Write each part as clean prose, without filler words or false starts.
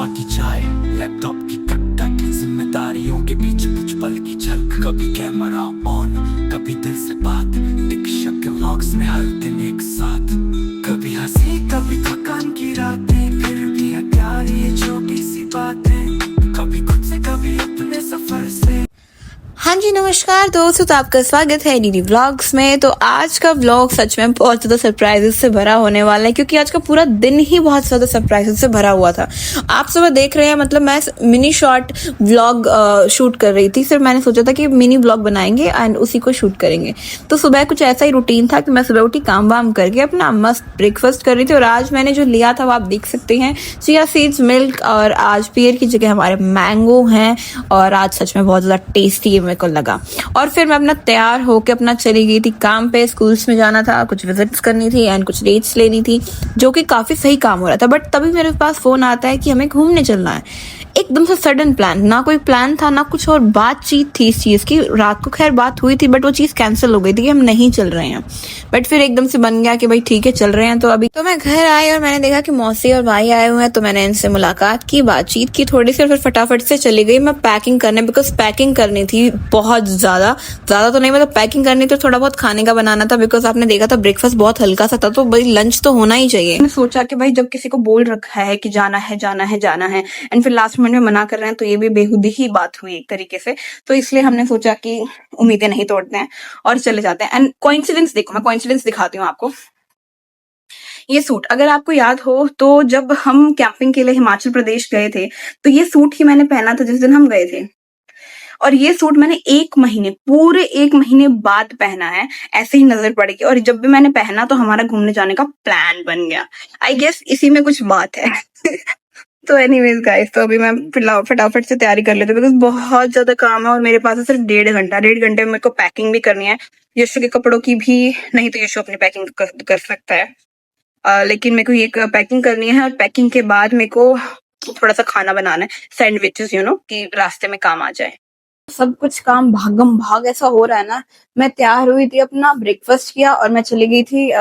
की चाय, लैपटॉप की टक टक, जिम्मेदारियों के पीछे कुछ पल की झलक। कभी कैमरा ऑन, कभी दिल से बात, दीक्षा के व्लॉग्स में हर दिन एक साथ। कभी हंसी कभी थकान की रातें, फिर भी है प्यार ये छोटी सी बातें। कभी खुद से कभी अपने सफर से। हाँ जी नमस्कार दोस्तों, तो आपका स्वागत है डीडी व्लॉग्स में। तो आज का व्लॉग सच में बहुत ज़्यादा सरप्राइजेस से भरा होने वाला है, क्योंकि आज का पूरा दिन ही बहुत ज़्यादा सरप्राइजेस से भरा हुआ था। आप सुबह देख रहे हैं, मतलब मैं मिनी शॉर्ट व्लॉग शूट कर रही थी। सिर्फ मैंने सोचा था कि मिनी व्लॉग बनाएंगे एंड उसी को शूट करेंगे। तो सुबह कुछ ऐसा ही रूटीन था कि मैं सुबह उठी, काम वाम करके अपना मस्त ब्रेकफास्ट कर रही थी। और आज मैंने जो लिया था वो आप देख सकते हैं, चिया सीड्स, मिल्क, और आज पियर की जगह हमारे मैंगो हैं। और आज सच में बहुत ज़्यादा टेस्टी मेरे को लगा। और फिर मैं अपना तैयार होके अपना चली गई थी काम पे। स्कूल्स में जाना था, कुछ विजिट्स करनी थी एंड कुछ डेट्स लेनी थी, जो कि काफी सही काम हो रहा था। बट तभी मेरे पास फोन आता है कि हमें घूमने चलना है। एकदम से सडन प्लान, ना कोई प्लान था ना कुछ, और बातचीत थी इस चीज की। रात को खैर बात हुई थी, बट वो चीज कैंसिल हो गई थी कि हम नहीं चल रहे हैं। बट फिर एकदम से बन गया कि भाई ठीक है चल रहे हैं। तो अभी तो मैं घर आई और मैंने देखा कि मौसी और भाई आए हुए हैं, तो मैंने इनसे मुलाकात की, बातचीत की थोड़ी सी, और फिर फटाफट से चली गई मैं पैकिंग करने। बिकॉज पैकिंग करनी थी बहुत ज्यादा तो नहीं, मतलब पैकिंग करनी थी, थोड़ा बहुत खाने का बनाना था। बिकॉज आपने देखा था ब्रेकफास्ट बहुत हल्का सा था, तो भाई लंच तो होना ही चाहिए। मैंने सोचा कि भाई जब किसी को बोल रखा है कि जाना है जाना है जाना है, एंड फिर लास्ट मिनट में मना कर रहे हैं, तो ये भी बेहुदी ही बात हुई एक तरीके से। तो इसलिए हमने सोचा कि उम्मीदें नहीं तोड़ते हैं और चले जाते हैं। एंड कोइंसिडेंस देखो, मैं कोइंसिडेंस दिखाती हूँ आपको। ये सूट अगर आपको याद हो तो जब हम कैंपिंग के लिए हिमाचल प्रदेश गए थे, तो ये सूट ही मैंने पहना था जिस दिन हम गए थे। और ये सूट मैंने पूरे एक महीने बाद पहना है, ऐसे ही नजर पड़ेगी। और जब भी मैंने पहना तो हमारा घूमने जाने का प्लान बन गया। आई गेस इसी में कुछ बात है। तो एनीवेज गाइस, तो अभी मैं फटाफट से तैयारी कर लेती हूँ, बिकॉज बहुत ज्यादा काम है और मेरे पास है सिर्फ 1.5 घंटे में मेरे को पैकिंग भी करनी है, यशु के कपड़ों की भी। नहीं तो यशु अपनी पैकिंग कर सकता है, लेकिन मेरे को ये पैकिंग करनी है। और पैकिंग के बाद मेरे को थोड़ा सा खाना बनाना है, सैंडविचेस कि रास्ते में काम आ जाए। सब कुछ काम भागम भाग ऐसा हो रहा है ना। मैं तैयार हुई थी, अपना ब्रेकफास्ट किया और मैं चली गई थी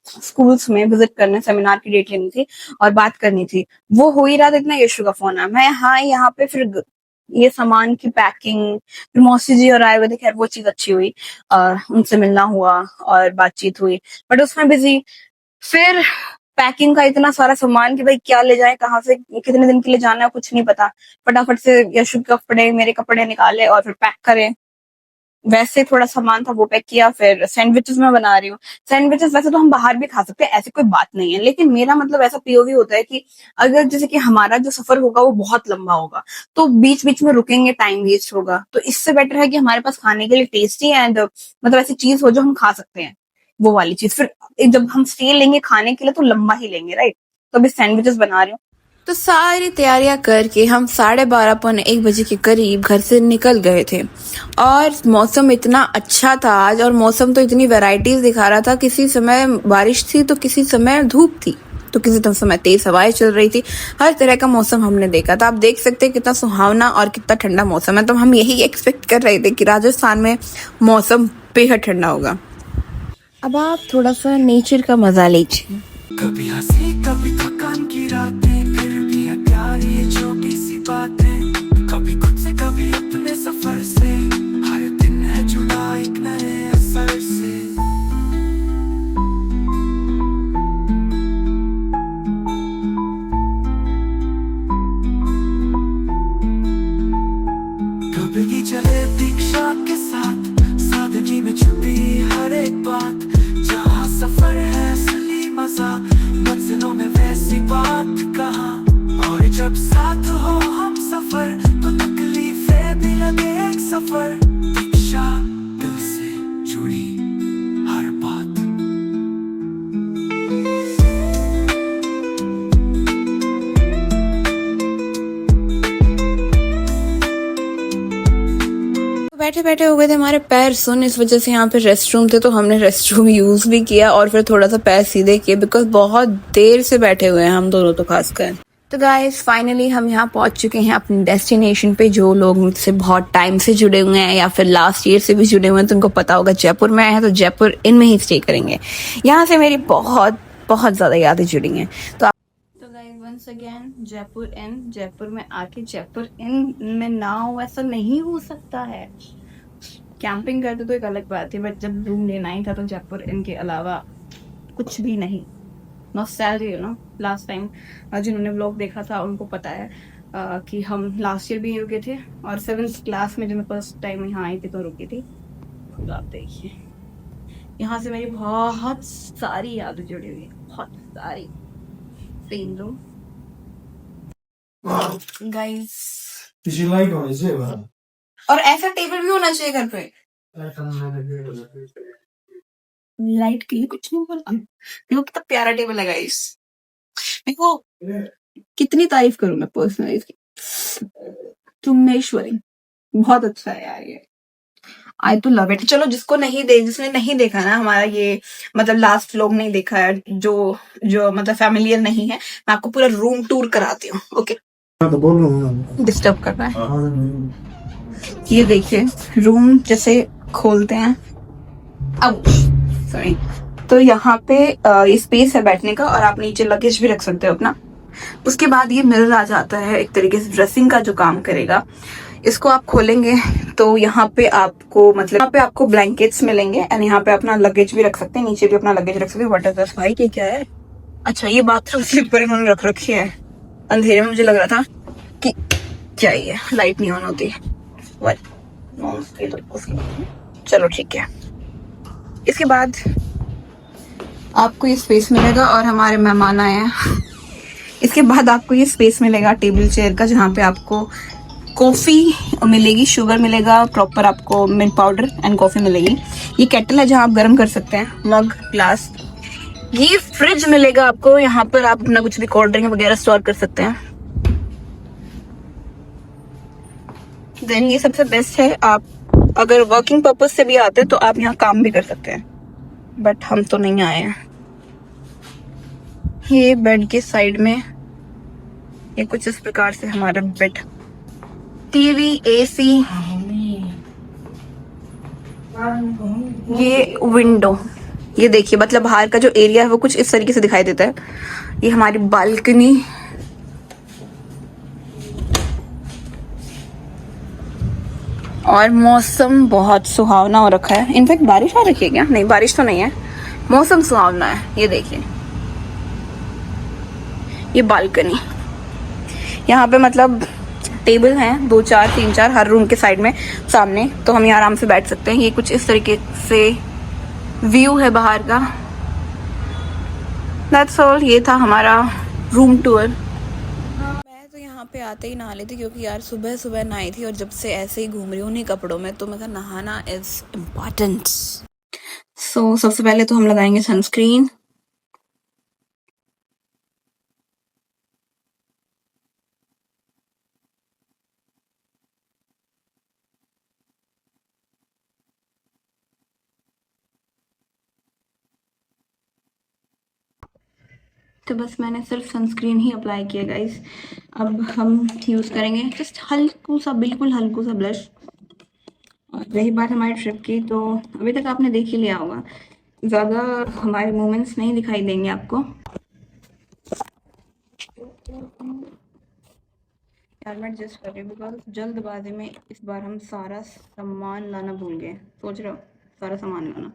स्कूल्स में विजिट करने, सेमिनार की डेट लेनी थी और बात करनी थी। वो हो ही रहा था, इतना यशु का फोन आया। मैं यहाँ पे फिर ये सामान की पैकिंग, फिर मौसी जी और आए हुए थे, खैर वो चीज अच्छी हुई। उनसे मिलना हुआ और बातचीत हुई, बट उसमें बिजी। फिर पैकिंग का इतना सारा सामान कि भाई क्या ले जाए, कहाँ से, कितने दिन के लिए जाना है, कुछ नहीं पता। फटाफट से यशु के कपड़े, मेरे कपड़े निकाले और फिर पैक करे। वैसे थोड़ा सामान था वो पैक किया। फिर सैंडविचेस मैं बना रही हूँ। सैंडविचेस वैसे तो हम बाहर भी खा सकते हैं, ऐसी कोई बात नहीं है, लेकिन मेरा मतलब ऐसा पीओवी होता है कि अगर जैसे कि हमारा जो सफर होगा वो बहुत लंबा होगा, तो बीच बीच में रुकेंगे, टाइम वेस्ट होगा। तो इससे बेटर है कि हमारे पास खाने के लिए टेस्टी एंड मतलब ऐसी चीज हो जो हम खा सकते हैं, वो वाली चीज। फिर जब हम स्टे लेंगे खाने के लिए तो लंबा ही लेंगे, राइट। तो अभी सैंडविचेस बना रही हूँ। तो सारी तैयारियां करके हम 12:30 पौने 1 बजे के करीब घर से निकल गए थे। और मौसम इतना अच्छा था आज, और मौसम तो इतनी वैरायटीज दिखा रहा था। किसी समय बारिश थी तो किसी समय धूप थी, तो किसी समय तेज हवाएं चल रही थी। हर तरह का मौसम हमने देखा था। आप देख सकते हैं कितना सुहावना और कितना ठंडा मौसम है। तो हम यही एक्सपेक्ट कर रहे थे कि राजस्थान में मौसम बेहद ठंडा होगा। अब आप थोड़ा सा नेचर का मजा लीजिए। कभी हंसी कभी थकान की रातें, फिर भी है प्यार ये छोटी सी बातें। कभी खुद से कभी अपने सफर से, हर दिन है जुड़ा एक नए असर से। कभी की चले दीक्षा के साथ, सादगी में छुपी हर एक बात। जहाँ सफर है असली मजा, मंजिलों में वैसी बात कहाँ। और जब साथ हो हम सफर, तो तकलीफें भी लगे एक सफर। दीक्षा, दिल से जुड़ी हर बात। बैठे बैठे हो गए थे हमारे पैर सुन, इस वजह से यहाँ पे रेस्ट रूम थे, तो हमने रेस्ट रूम यूज भी किया और फिर थोड़ा सा पैर सीधे किए, बिकॉज बहुत देर से बैठे हुए हैं हम दोनों तो खासकर। तो गाइस फाइनली हम यहाँ पहुंच चुके हैं अपनी डेस्टिनेशन पे। जो लोग मुझसे बहुत टाइम से जुड़े हुए हैं या फिर लास्ट ईयर से भी जुड़े हुए हैं, तो उनको पता होगा जयपुर में आए हैं, तो जयपुर इनमें ही स्टे करेंगे। यहाँ से मेरी बहुत बहुत ज्यादा यादें जुड़ी हैं। तो गाइस वंस अगेन जयपुर इन। जयपुर में आके जयपुर इन में ना हो ऐसा नहीं हो सकता है। कैंपिंग करते तो एक अलग बात है, बट जब रूम लेना ही था तो जयपुर इन के अलावा कुछ भी नहीं। Nostalgia, you know. Last time जिन्होंने व्लॉग देखा था उनको पता है कि हम लास्ट ईयर भी रुके थे, और 7th क्लास में जब मैं फर्स्ट टाइम यहाँ आई थी तो रुकी थी। तो आप देखिए, यहाँ से मेरी बहुत सारी यादें जुड़ी हुई है, बहुत सारी। Same room guys. और ऐसा टेबल भी होना चाहिए घर पे। लाइट के लिए कुछ नहीं बोला। देखो कितना प्यारा टेबल है गाइस। देखो कितनी तारीफ करूं मैं पर्सनली इसकी। तुम्हेश्वरी बहुत अच्छा है यार ये। आई तो लव इट। चलो जिसने नहीं देखा ना हमारा ये, मतलब लास्ट व्लॉग नहीं देखा है, जो मतलब फैमिलियर नहीं है, मैं आपको पूरा रूम टूर कराती हूँ। ओके, डिस्टर्ब कर रहा है। ये देखिए रूम जैसे खोलते हैं, अब सॉरी, तो यहाँ पे ये स्पेस है बैठने का, और आप नीचे लगेज भी रख सकते हो अपना। उसके बाद ये मिरर आ जाता है, एक तरीके से ड्रेसिंग का जो काम करेगा। इसको आप खोलेंगे तो यहाँ पे आपको मतलब यहाँ पे आपको ब्लैंकेट्स मिलेंगे, एंड यहाँ पे अपना लगेज भी रख सकते हैं, नीचे भी अपना लगेज रख सकते हैं। व्हाट इज दिस भाई, ये क्या है? अच्छा, ये बाथरूम स्लीपर इन्होंने रख रखी है। अंधेरे में मुझे लग रहा था कि क्या ये लाइट नहीं ऑन होती। चलो ठीक है। इसके बाद आपको ये स्पेस मिलेगा, और हमारे मेहमान आए हैं। इसके बाद आपको ये स्पेस मिलेगा टेबल चेयर का, जहाँ पे आपको कॉफी मिलेगी, शुगर मिलेगा प्रॉपर, आपको मिल्क पाउडर एंड कॉफी मिलेगी। ये केटल है जहाँ आप गर्म कर सकते हैं, मग, ग्लास। ये फ्रिज मिलेगा आपको, यहाँ पर आप अपना कुछ भी कोल्ड ड्रिंक वगैरह स्टोर कर सकते हैं। देन ये सबसे बेस्ट है, आप अगर वर्किंग पर्पज से भी आते हैं तो आप यहाँ काम भी कर सकते हैं, बट हम तो नहीं आए हैं। ये बेड के साइड में ये कुछ इस प्रकार से हमारा बेड, टीवी, एसी, ये विंडो, ये देखिए मतलब बाहर का जो एरिया है वो कुछ इस तरीके से दिखाई देता है। ये हमारी बालकनी, और मौसम बहुत सुहावना हो रखा है। इनफैक्ट बारिश आ रखी है क्या? नहीं, बारिश तो नहीं है, मौसम सुहावना है। ये देखिए, ये बालकनी, यहाँ पे मतलब टेबल हैं 2 4 3 4 हर रूम के साइड में सामने, तो हम यहाँ आराम से बैठ सकते हैं। ये कुछ इस तरीके से व्यू है बाहर का। दैट्स ऑल, ये था हमारा रूम टूर। मैं तो यहाँ पे आते ही नहा लेती, क्योंकि यार सुबह सुबह नहाई थी, और जब से ऐसे ही घूम रही हूँ उन्हीं कपड़ों में, तो मैं कहा नहाना इज इम्पॉर्टेंट। सो सबसे पहले तो हम लगाएंगे सनस्क्रीन। तो बस मैंने सिर्फ सनस्क्रीन ही अप्लाई किया गाइस। अब हम यूज़ करेंगे जस्ट हल्कू सा, बिल्कुल हल्कू सा ब्लश। और रही बात हमारी ट्रिप की, तो अभी तक आपने देख ही लिया होगा, ज़्यादा हमारे मोमेंट्स नहीं दिखाई देंगे आपको। यार मैं एडजस्ट कर रही हूँ बिकॉज जल्दबाजी में इस बार हम सारा सामान लाना भूल गए। सोच रहे हो सारा सामान लाना।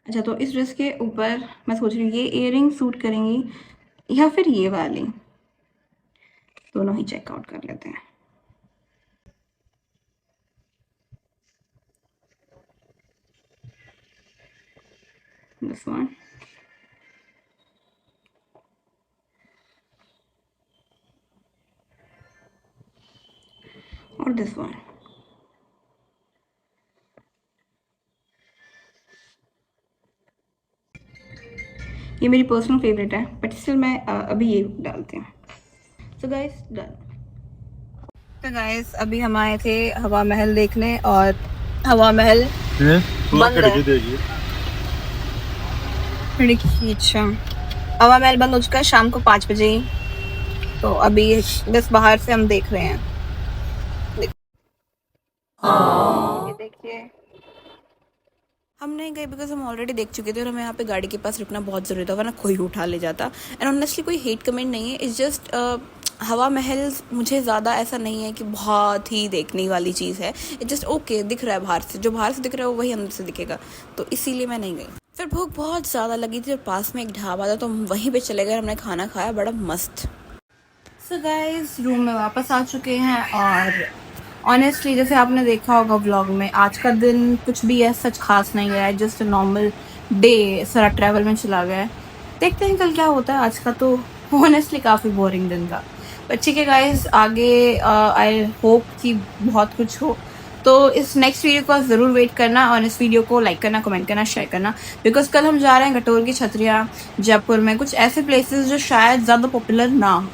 अच्छा, तो इस ड्रेस के ऊपर मैं सोच रही हूँ ये इयररिंग सूट करेंगी या फिर ये वाली, दोनों ही चेकआउट कर लेते हैं। दिस वन, और दिस वन। ये मेरी पर्सनल फेवरेट है, बट स्टिल मैं अभी ये डालती हूँ। So guys done. तो गाइस अभी हम आए थे हवा महल देखने, और हवा महल बंद है। अच्छा, हवा महल बंद हो चुका है शाम को 5 बजे ही, तो अभी बस बाहर से हम देख रहे हैं। ये देखिए हम नहीं गए बिकॉज हम ऑलरेडी देख चुके थे और हमें यहाँ पे गाड़ी के पास रुकना बहुत ज़रूरी था, वरना कोई उठा ले जाता। एंड ऑनेस्टली कोई हेट कमेंट नहीं है, इट्स जस्ट हवा महल मुझे ज़्यादा ऐसा नहीं है कि बहुत ही देखने वाली चीज़ है। इट जस्ट ओके दिख रहा है बाहर से, जो बाहर से दिख रहा है वो वही अंदर से दिखेगा, तो इसीलिए मैं नहीं गई। फिर भूख बहुत ज़्यादा लगी थी और पास में एक ढाबा था तो हम वहीं पे चले गए, हमने खाना खाया बड़ा मस्त। सो गाइस रूम में वापस आ चुके हैं और ऑनेस्टली जैसे आपने देखा होगा व्लॉग में, आज का दिन कुछ भी ऐसा सच खास नहीं गया है, जस्ट अ नॉर्मल डे सारा ट्रैवल में चला गया है। देखते हैं कल क्या होता है। आज का तो ऑनेस्टली काफ़ी बोरिंग दिन था, बट ठीक है गाइस, आगे आई होप कि बहुत कुछ हो। तो इस नेक्स्ट वीडियो को ज़रूर वेट करना और इस वीडियो को लाइक करना, कमेंट करना, शेयर करना, बिकॉज कल हम जा रहे हैं गटोर की छतरियाँ जयपुर में, कुछ ऐसे प्लेसेस जो शायद ज़्यादा पॉपुलर ना हो।